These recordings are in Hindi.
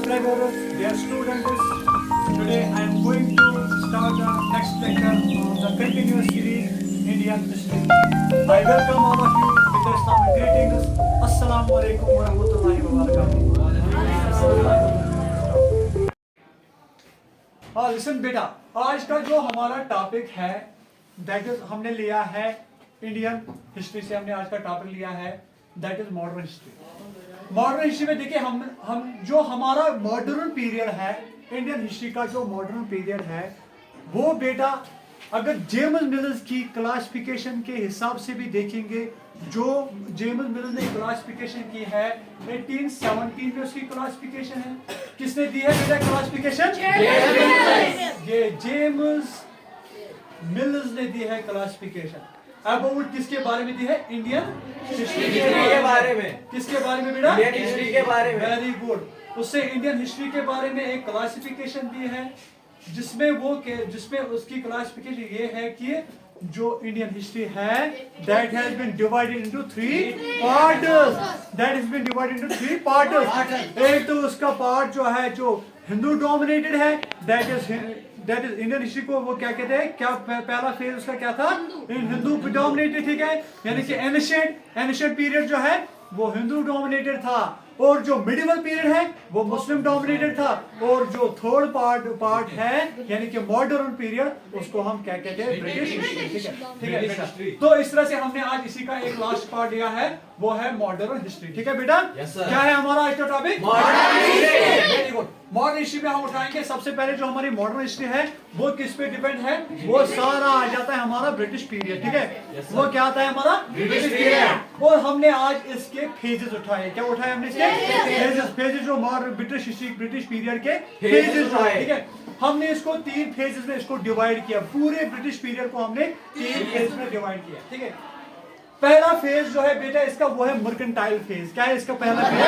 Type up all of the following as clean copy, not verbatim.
subscribers, dear students. Today I am going to start the next lecture on the continuous series Indian history. I welcome all of you with the Islamic greetings. Assalamu alaikum wa rahmatullahi wa barakatuh. Listen बेटा, आज का जो हमारा टॉपिक है दैट इज हमने लिया है इंडियन हिस्ट्री से हमने आज का टॉपिक लिया है that is modern history. Modern history में देखिए हम जो हमारा मॉडर्न पीरियड है इंडियन हिस्ट्री का जो मॉडर्न पीरियड है वो बेटा अगर जेम्स मिलर्स की क्लासिफिकेशन के हिसाब से भी देखेंगे, जो जेम्स मिलर्स ने क्लासिफिकेशन की है 1817 में उसकी क्लासिफिकेशन है। किसने दी है बेटा क्लासिफिकेशन? ये जेम्स मिलर्स ने दी है क्लासिफिकेशन। अब वो किसके बारे में दी है? इंडियन हिस्ट्री के बारे में। किसके बारे में बेटा? इंडियन हिस्ट्री के बारे में। Very good. उससे इंडियन हिस्ट्री के बारे में एक क्लासिफिकेशन दी है जिसमें उसकी क्लासिफिकेशन ये है कि जो इंडियन हिस्ट्री है that has been divided into three parts. एक तो उसका पार्ट जो है जो हिंदू डोमिनेटेड है दैट इज इंडियन हिस्ट्री को वो क्या कहते हैं, क्या पहला फेज उसका क्या था? हिंदू डोमिनेटेड, ठीक है, यानी कि एंशिएंट पीरियड जो है वो हिंदू डोमिनेटेड था, और जो मिडिवल पीरियड है वो मुस्लिम डोमिनेटेड था, और जो थर्ड पार्ट है यानी कि मॉडर्न पीरियड उसको हम क्या कहते हैं? British history. ठीक है बेटा, तो इस तरह से हमने आज इसी का एक लास्ट पार्ट लिया है वो है मॉडर्न हिस्ट्री। ठीक है बेटा, क्या है हमारा आज का topic? Very good. Modern history में हम उठाएंगे सबसे पहले जो हमारी मॉडर्न हिस्ट्री है वो किस पे डिपेंड है? वो सारा आ जाता है हमारा ब्रिटिश पीरियड। ठीक है, वो क्या आता है हमारा? British period. और हमने आज इसके फेजेस उठाए। क्या उठाए हमने? इसके फेजेस जो modern British history British period के फेजेस उठाए। ठीक है, हमने इसको 3 फेजेस में इसको डिवाइड किया। पूरे ब्रिटिश पीरियड को हमने 3 फेज में डिवाइड किया। ठीक है, पहला फेज जो है बेटा इसका वो है मर्केंटाइल फेज। क्या है इसका पहला फेज?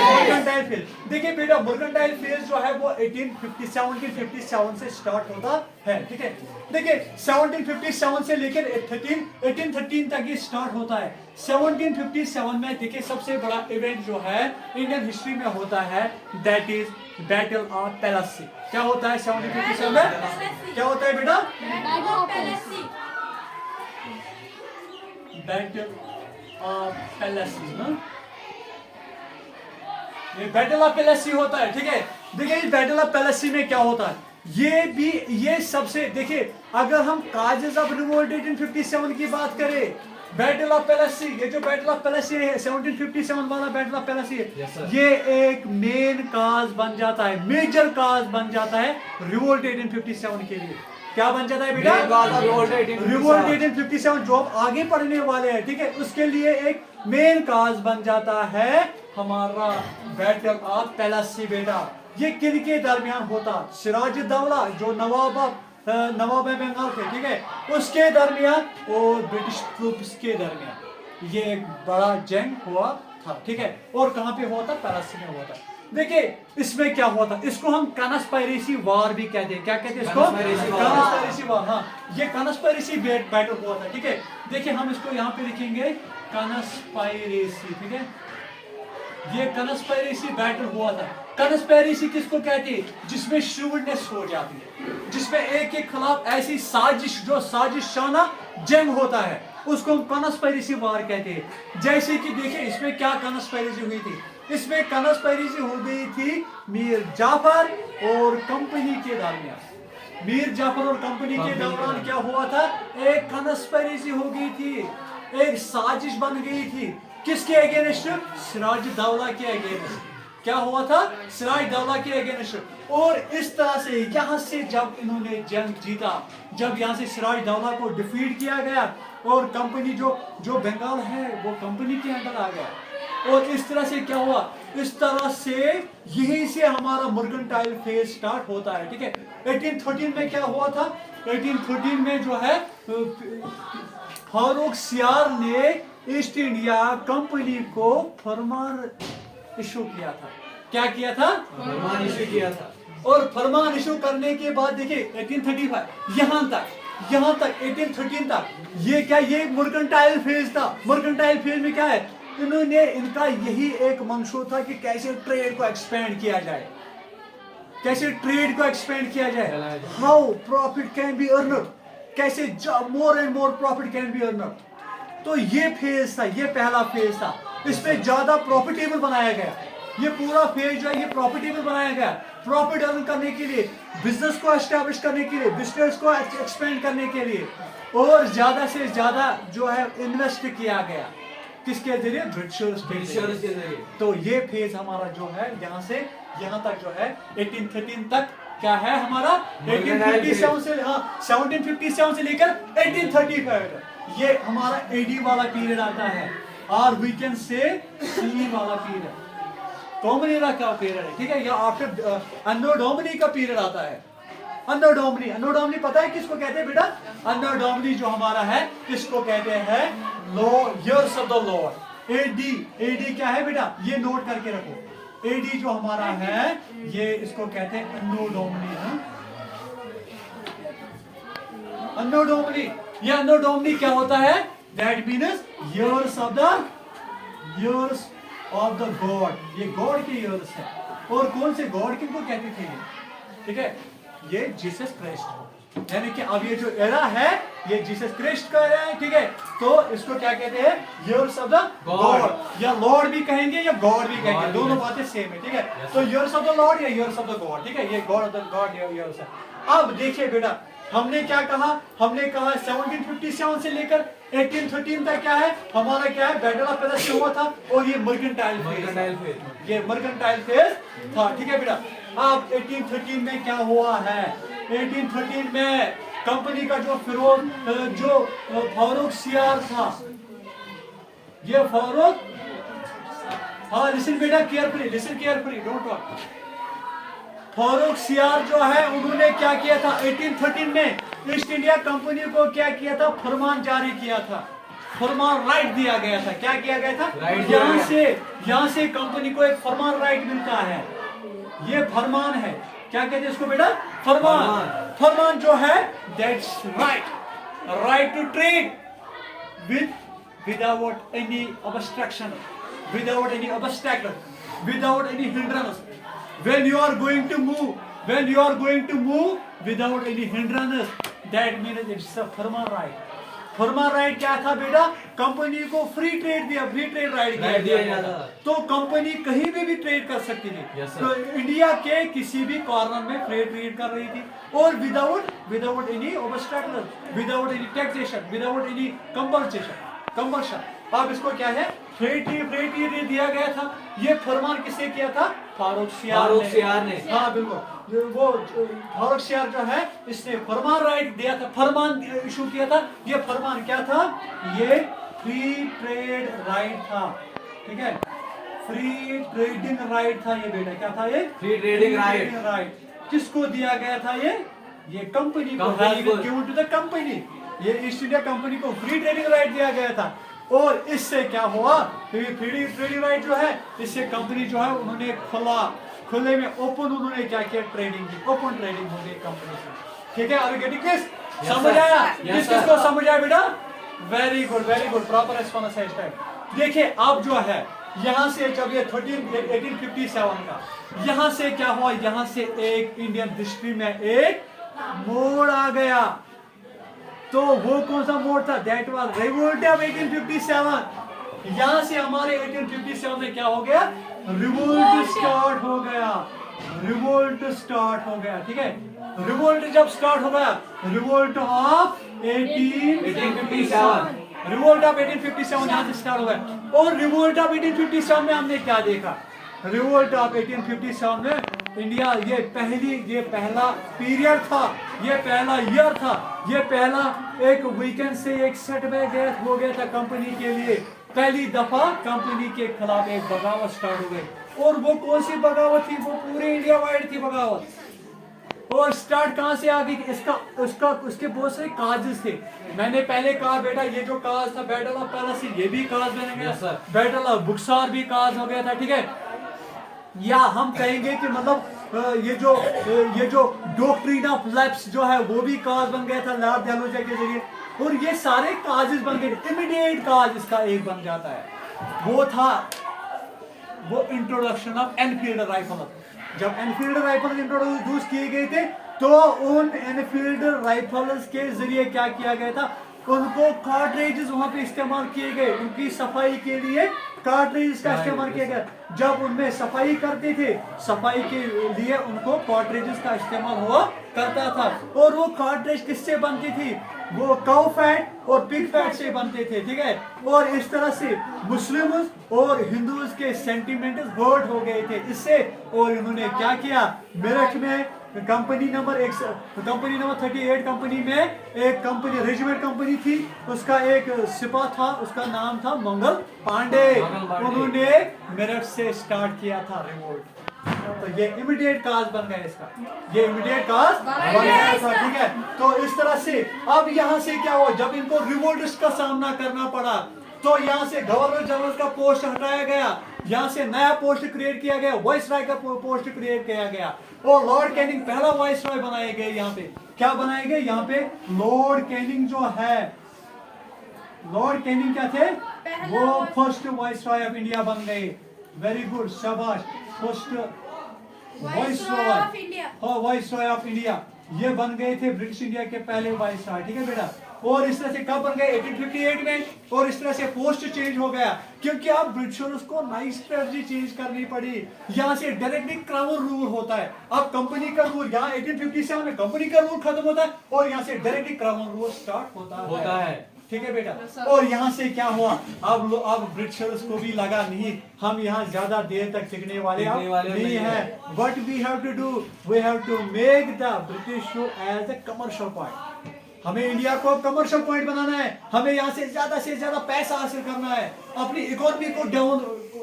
Mercantile phase. देखिए बेटा मर्केंटाइल फेज जो है वो 1757 से स्टार्ट होता है। ठीक है, देखिए 1757 से लेकर 1813 तक ये स्टार्ट होता है। 1757 में देखिए सबसे बड़ा इवेंट जो है इंडियन हिस्ट्री में होता है that is battle of Plassey. क्या होता है 1757 में? क्या होता है बेटा? Battle of Plassey. ये बैटल ऑफ प्लेसी होता है। ठीक है, देखिए इस बैटल ऑफ प्लेसी में क्या होता है ये सबसे देखिए अगर हम काजेस ऑफ रिवोल्ट 1857 की बात करें, बैटल ऑफ प्लेसी, ये जो बैटल ऑफ प्लेसी है 1757 वाला बैटल ऑफ प्लेसी है, ये एक मेन काज बन जाता है, मेजर काज बन जाता है रिवोल्ट 1857 के लिए। क्या बन जाता है बेटा? रिवोल्ट 1857 जो आप आगे पढ़ने वाले हैं। ठीक है, उसके लिए एक मेन काज बन जाता है हमारा बैटल ऑफ प्लेसी। बेटा ये किनके दरमियान होता? सिराजुद्दौला जो नवाब बंगाल थे, ठीक है, उसके दरमियान और ब्रिटिश ट्रूप्स के दरमियान ये एक बड़ा जंग हुआ था। ठीक है, और कहां पे हुआ था? प्लेसी में हुआ था। देखिए इसमें क्या हुआ था, इसको हम कॉन्स्पिरेसी वॉर भी कहते हैं। क्या कहते हैं इसको? Conspiracy war. हाँ, ये कॉन्स्पिरेसी बैटल हुआ था। ठीक है, देखिए हम इसको यहाँ पे लिखेंगे कॉन्स्पिरेसी। ठीक है, ये कॉन्स्पिरेसी बैटल हुआ था। कॉन्स्पिरेसी किसको कहते हैं? जिसमें श्रूडनेस हो जाती है, जिसमें एक के खिलाफ ऐसी साजिशाना जंग होता है, उसको हम कॉन्स्पिरेसी वॉर कहते हैं। जैसे कि देखिए इसमें क्या कॉन्स्पिरेसी हुई थी? इसमें कॉन्स्पिरेसी हो गई थी मीर जाफर और कंपनी के दरमियान। मीर जाफर और कंपनी के दौरान क्या हुआ था? एक कॉन्स्पिरेसी हो गई थी, एक साजिश बन गई थी। किसके अगेंस्ट? सिराजुद्दौला के अगेंस्ट। क्या हुआ था? सिराजुद्दौला के अगेंस्ट। और इस तरह से यहाँ से जब इन्होंने जंग जीता, जब यहाँ से सिराजुद्दौला को डिफीट किया गया और कंपनी जो बंगाल है वो कंपनी के अंदर आ गया, और इस तरह से क्या हुआ? इस तरह से यहीं से हमारा मर्केंटाइल फेज स्टार्ट होता है। ठीक है, 1813 में क्या हुआ था? 1813 में जो है फारूक सियार ने ईस्ट इंडिया कंपनी को फरमान इशू किया था। क्या किया था? फरमान इशू किया था। और फरमान इशू करने के बाद देखिए 1835 यहाँ तक 1813 तक ये मर्केंटाइल फेज था। मर्केंटाइल फेज में क्या है? इन्होंने इनका यही एक मंशूर था कि कैसे ट्रेड को एक्सपेंड किया जाए, कैसे ट्रेड को एक्सपेंड किया जाए, how profit can be earned, कैसे more and more profit can be earned. तो ये फेज था, ये पहला फेज था, इसमें ज्यादा प्रॉफिटेबल बनाया गया। ये पूरा फेज जो है ये प्रॉफिटेबल बनाया गया, प्रॉफिट अर्न करने के लिए, बिजनेस को एस्टेब्लिश करने के लिए, बिजनेस को एक्सपेंड करने के लिए, और ज्यादा से ज्यादा जो है इन्वेस्ट किया गया किसके जरिए, ब्रिटिशर्स के जरिए। तो ये फेज हमारा जो है यहाँ से यहाँ तक जो है 1813 तक क्या है हमारा, 1857 से, हाँ 1757 से लेकर 1835 ये हमारा एडी वाला पीरियड आता है, और वी कैन से सी वाला पीरियड डोमिनी का पीरियड है, ठीक है। या आफ्टर अन्नो डोमिनी का पीरियड आता है। अन्नो डोमिनी पता है किसको कहते हैं बेटा, अन्नो डोमिनी जो हमारा है इसको कहते हैं years of the lord. AD क्या है बेटा, ये नोट करके रखो, एडी जो हमारा है ये इसको कहते हैं अन्नो डोमिनी। अन्नो डोमिनी, ये अन्नो डोमिनी क्या होता है, that means years of the God, ये गॉड के इयर्स है। और कौन से गॉड किनको कहते थे, ठीक है, ये जीसस क्राइस्ट, यानी कि अब ये जो एरा है ये जीसस क्राइस्ट का एरा है, ठीक है। तो इसको क्या कहते हैं, इयर्स ऑफ द गॉड, या लॉर्ड भी कहेंगे या गॉड भी कहेंगे, दोनों बातें सेम है, ठीक है। तो इयर्स ऑफ द लॉर्ड या इयर्स ऑफ द गॉड, ठीक है, ये God of the God years है। अब देखिए बेटा, हमने क्या कहा, हमने कहा 1757 से लेकर 1813 तक क्या है हमारा, क्या है, बैटल ऑफ पेलेसी हुआ था, और ये मर्केंटाइल फेज, ये मर्केंटाइल फेज था, ठीक है बेटा। अब 1813 में क्या हुआ है, 1813 में कंपनी का जो फारूक सियार था, ये फारूक, हाँ लिसन बेटा केयरफुली डोंट टॉक। फारूक सियार जो है उन्होंने क्या किया था, 1813 में ईस्ट इंडिया कंपनी को क्या किया था, फरमान जारी किया था, फरमान राइट दिया गया था। क्या किया गया था, यहाँ से कंपनी को एक फरमान राइट मिलता है, ये फरमान है, क्या कहते हैं इसको बेटा, फरमान जो है, that's right to trade without any obstruction, without any obstacle, without any hindrance, when you are going to move without any hindrance, that means it's a Farman right. Farman right क्या था बेटा, कंपनी को फ्री ट्रेड राइट दिया था, तो कंपनी कहीं भी ट्रेड कर सकती थी। तो इंडिया के किसी भी कॉर्नर में फ्री ट्रेड कर रही थी, और without any obstacle, without any taxation, without any compulsion. अब इसको क्या है, फ्री ट्रेड दिया गया था। ये फरमान किसने किया था, फारूक सियार ने, हाँ बिल्कुल, वो फारूक सियार जो है इसने फरमान राइट दिया था, फरमान इशू किया था। ये फरमान क्या था, ये फ्री ट्रेड राइट था, ठीक है, फ्री ट्रेडिंग राइट था ये बेटा, क्या था ये, फ्री ट्रेडिंग राइट। किसको दिया गया था, ये कंपनी को, गिवन टू द कंपनी, ये ईस्ट इंडिया कंपनी को फ्री ट्रेडिंग राइट दिया गया था। और इससे क्या हुआ, फ्री ट्रेडिंग राइट जो है, इससे कंपनी जो है उन्होंने खुले में ओपन उन्होंने क्या किया, ट्रेडिंग की, ओपन ट्रेडिंग हो गई कंपनी से, ठीक है। आगे गेटिंग दिस, समझ आया, किसको समझ आया बेटा, वेरी गुड प्रॉपर रिस्पॉन्स है इस टाइम। देखिए अब जो है यहाँ से जब ये 1857 का, यहाँ से क्या हुआ, यहाँ से एक इंडियन हिस्ट्री में एक मोड़ आ गया। तो वो कौन सा मोड़ था, दैट वाज रिवोल्ट ऑफ 1857। यहाँ से हमारे 1857 में क्या हो गया, रिवोल्ट स्टार्ट हो गया, ठीक है। रिवोल्ट जब स्टार्ट हो गया, रिवोल्ट ऑफ 1857, रिवोल्ट ऑफ 1857 यहाँ से स्टार्ट हो गया। और रिवोल्ट ऑफ 1857 में हमने क्या देखा, रिवोल्ट ऑफ 1857 में इंडिया, ये पहला पीरियड था, ये पहला ईयर था, ये पहला एक वीकेंड से एक सेटबैक हो गया था कंपनी के लिए। पहली दफा कंपनी के खिलाफ एक बगावत स्टार्ट हो गई। और वो कौन सी बगावत थी, वो पूरे इंडिया वाइड थी बगावत। और स्टार्ट कहां से आ गई, उसके बहुत सारे काजेस थे। मैंने पहले कहा बेटा, ये जो काज था बैटल ऑफ पेलेसी, ये भी काज बन गया, बैटल ऑफ बुक्सर भी काज हो गया था, ठीक है। या हम कहेंगे कि मतलब ये जो डॉक्ट्रिन ऑफ लैप्स जो है वो भी काज बन गया था लॉर्ड डालहौजी के जरिए। और ये सारे काजेस बन गए। इमीडिएट काज इसका एक बन जाता है, वो था वो इंट्रोडक्शन ऑफ एनफील्ड राइफल। जब एनफील्ड राइफल इंट्रोड्यूस किए गए थे तो उन एनफील्ड राइफल्स के जरिए क्या किया गया था, उनको कार्ट्रिजेस वहां पे इस्तेमाल किए गए, उनकी सफाई के लिए कार्ट्रिजेस का इस्तेमाल किया गया। जब उनमें सफाई करते थे, सफाई के लिए उनको कार्ट्रिजेस का इस्तेमाल हुआ करता था। और वो कार्ट्रिज किससे बनती थी, वो काउ फैट और पिग फैट से बनते थे, ठीक है। और इस तरह से मुस्लिम्स और हिंदूज के सेंटिमेंट हर्ट हो गए थे इससे, और इन्होंने क्या किया, मेरठ में कंपनी नंबर 38 कंपनी में एक कंपनी रेजिमेंट कंपनी थी, उसका एक सिपा था, उसका नाम था मंगल पांडे। उन्होंने मेरठ से स्टार्ट किया था रिवोल्ट। तो ये इमीडिएट काज बन गया इसका, ये इमीडिएट काज बन गया था, ठीक है। तो इस तरह से अब यहाँ से क्या हुआ, जब इनको रिवोल्ट का सामना करना पड़ा तो यहाँ से गवर्नर जनरल का पोस्ट हटाया गया, यहाँ से नया पोस्ट क्रिएट किया गया, वाइस रॉय का पोस्ट क्रिएट किया गया, और लॉर्ड कैनिंग पहला वाइस रॉय बनाए गए। यहाँ पे क्या बनाए गए, यहाँ पे लॉर्ड कैनिंग जो है, लॉर्ड कैनिंग क्या थे, वो first vice Roy of India बन गए। वेरी गुड, शाबाश, फर्स्ट वाइस रॉय, हाँ वाइस रॉय ऑफ इंडिया, ये बन गए थे ब्रिटिश इंडिया के पहले वाइस रॉय, ठीक है बेटा। और इस तरह से कब बन गए, 1858 में। और इस तरह से पोस्ट चेंज हो गया, क्योंकि अब ब्रिटिशर्स को नई स्ट्रेटजी चेंज करनी पड़ी। यहाँ से डायरेक्टली क्राउन रूल होता है, अब कंपनी का रूल, यहाँ 1857 में कंपनी का रूल खत्म होता है और यहाँ से डायरेक्टली क्राउन रूल स्टार्ट होता है, ठीक है बेटा। और यहाँ से क्या हुआ, अब ब्रिटिशर्स को भी लगा नहीं, हम यहाँ ज्यादा देर तक टिकने वाले नहीं है। What we have to do, we have to make the British as a commercial point. हमें इंडिया को कमर्शियल पॉइंट बनाना है, हमें यहाँ से ज्यादा पैसा हासिल करना है, अपनी इकोनॉमी को डाउन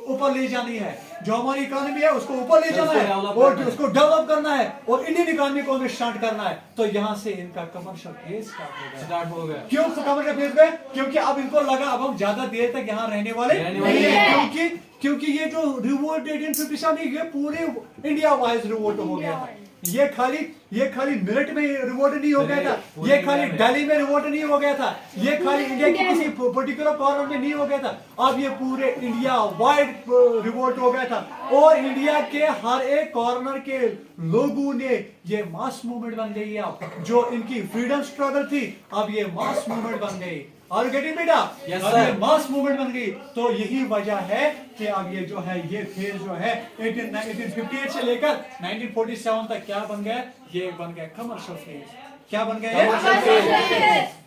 ऊपर ले जानी है, जो हमारी इकोनॉमी है उसको ऊपर ले जाना है और उसको डेवलप करना है और इंडियन इकोनॉमी को हमें स्टार्ट करना है। तो यहाँ से इनका कमर्शियल फेज स्टार्ट हो गया। क्यों कमर्शियल फेज गए, क्योंकि अब इनको लगा अब हम ज्यादा देर तक यहाँ रहने वाले नहीं है, क्योंकि ये जो रिवोल्ट 1857 ये पूरे इंडिया वाइज रिवोल्ट हो गया था। ये खाली मेरठ में रिवोल्ट नहीं हो गया था, ये खाली दिल्ली में रिवोल्ट नहीं हो गया था, ये खाली इंडिया के किसी पर्टिकुलर कॉर्नर में नहीं हो गया था, अब ये पूरे इंडिया वाइड रिवोल्ट हो गया था। और इंडिया के हर एक कॉर्नर के लोगों ने, ये मास मूवमेंट बन गई है, अब जो इनकी फ्रीडम स्ट्रगल थी अब ये मास मूवमेंट बन गई। और गेटिंग बेटा, ये मास मूवमेंट बन गई। तो यही वजह है कि अब ये जो है, ये फेज जो है 1858 से लेकर 1947 तक क्या बन गया, ये बन गया कमर्शियल फेज। क्या बन गया,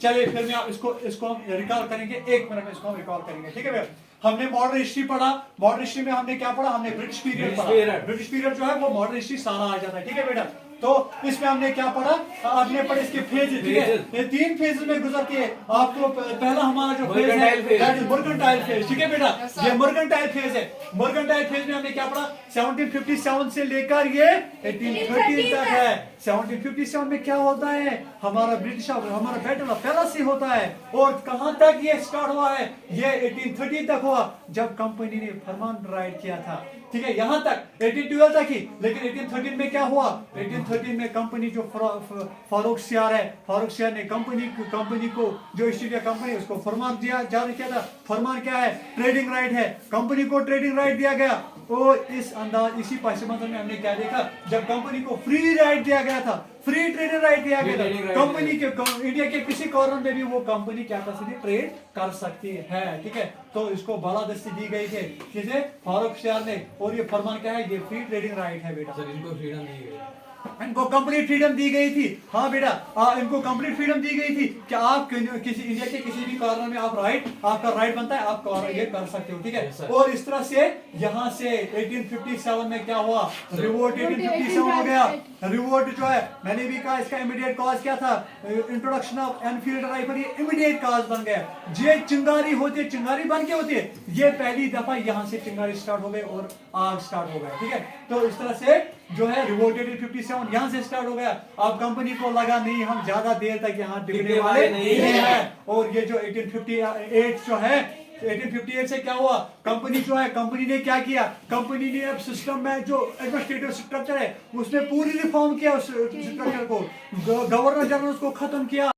चलिए फिर मैं इसको हम रिकॉल करेंगे, 1 मिनट में इसको हम रिकॉल करेंगे, ठीक है भैया। हमने मॉडर्न हिस्ट्री पढ़ा, मॉडर्न हिस्ट्री में हमने क्या पढ़ा, हमने ब्रिटिश पीरियड पढ़ा। ब्रिटिश पीरियड जो है वो मॉडर्न हिस्ट्री सारा आ जाता है, ठीक है बेटा। तो इसमें हमने क्या पढ़ा, आपने पढ़े इसके फेज, ठीक है, ये 3 फेज में गुजर के आपको पहला हमारा जो फेज है मर्केंटाइल फेज, ठीक है बेटा, ये मर्केंटाइल फेज है। मर्केंटाइल फेज में हमने क्या पढ़ा, 1757 से लेकर ये 1830 तक है। 1757 में क्या होता है, हमारा बैटल ऑफ प्लेसी होता है। और कहां तक ये स्टार्ट हुआ है, ये 1830 तक हुआ, जब कंपनी ने फरमान राइट किया था, ठीक है, यहां तक 1812 तक ही। लेकिन 1813 में क्या हुआ, 1813 में कंपनी जो फारूक सियार है, फारूक सियार ने कंपनी को जो ईस्ट इंडिया कंपनी, उसको फरमान दिया जारी किया था। फरमान क्या है, ट्रेडिंग राइट है, कंपनी को ट्रेडिंग राइट दिया गया। और इसी पार्लियामेंट में हमने क्या देखा, जब कंपनी को फ्री राइट दिया गया था, फ्री ट्रेडिंग राइट दिया गया था, कंपनी के इंडिया के किसी कॉर्नर में भी वो कंपनी क्या कर सकती, ट्रेड कर सकती है, ठीक है। तो इसको बालादस्ती दी गई थी किसे, फारूक सियार ने। और ये फरमान क्या है, ये फ्री ट्रेडिंग राइट है बेटा, इनको फ्रीडम दी गई, इनको कंप्लीट फ्रीडम दी गई थी। हाँ बेटा, इनको कंप्लीट फ्रीडम दी गई थी कि आप किसी इंडिया के किसी भी कॉर्नर में आप आपका राइट बनता है, आप ये कर सकते हो, ठीक है। और इस तरह से यहाँ से 1857 में क्या हुआ, रिवोल्ट 1857 हो गया। रिवोल्ट जो है, मैंने भी कहा इसका इमीडिएट कॉज क्या था, इंट्रोडक्शन ऑफ एनफील्ड राइफल, ये इमीडिएट कॉज बन गया। ये चिंगारी होती, चिंगारी बन के होती है, ये पहली दफा यहाँ से चिंगारी स्टार्ट हो गई और आग स्टार्ट हो गया, ठीक है। तो इस तरह से जो है रिवोल्ट 1857 यहाँ से स्टार्ट हो गया। अब कंपनी को लगा नहीं, हम ज्यादा देर तक यहाँ टिकने वाले नहीं है। और ये जो 1858 जो है, 1858 से क्या हुआ, कंपनी जो है, कंपनी ने क्या किया, कंपनी ने अब सिस्टम में जो एडमिनिस्ट्रेटिव स्ट्रक्चर है उसमें पूरी रिफॉर्म किया, उस स्ट्रक्चर को, गवर्नर जनरल को खत्म किया,